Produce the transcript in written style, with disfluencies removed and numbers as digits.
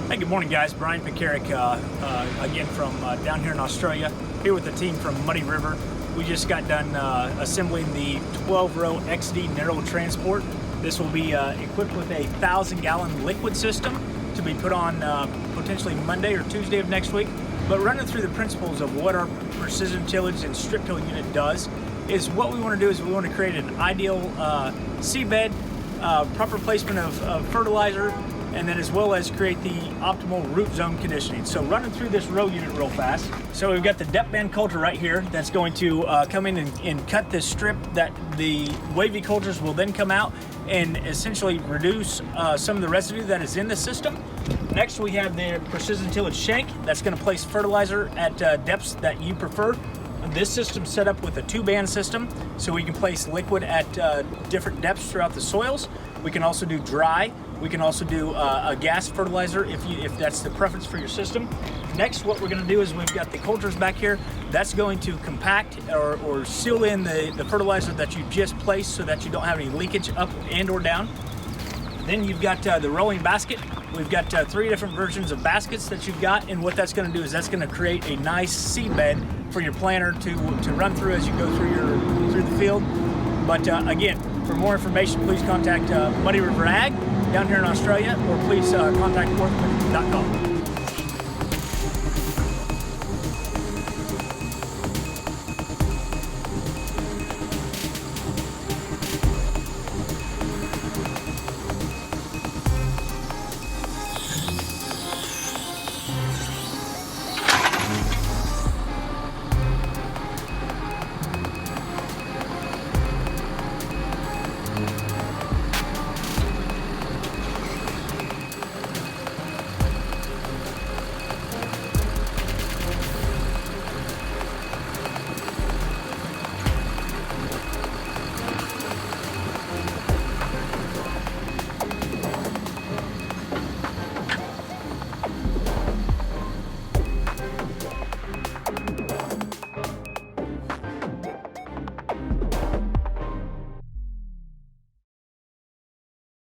Hey, good morning, guys. Bryan Pekarek again from down here in Australia, here with the team from Muddy River. We just got done assembling the 12-row XD narrow transport. This will be equipped with a 1,000-gallon liquid system to be put on potentially Monday or Tuesday of next week. But running through the principles of what our precision tillage and strip till unit does is what we want to do is we want to create an ideal seedbed, proper placement of fertilizer, and then as well as create the optimal root zone conditioning. So running through this row unit real fast. So we've got the depth band coulter right here that's going to come in and cut this strip that the wavy coulters will then come out and essentially reduce some of the residue that is in the system. Next we have the precision tillage shank that's going to place fertilizer at depths that you prefer. This system's set up with a 2-band system, so we can place liquid at different depths throughout the soils. We can also do dry. We can also do a gas fertilizer if that's the preference for your system. Next, what we're going to do is we've got the coulters back here. That's going to compact or seal in the fertilizer that you just placed so that you don't have any leakage up and or down. Then you've got the rolling basket. We've got 3 different versions of baskets that you've got, and what that's going to do is that's going to create a nice seed bed for your planter to run through as you go through the field. But again, for more information, please contact Muddy River Ag down here in Australia, or please contact Orthman.com.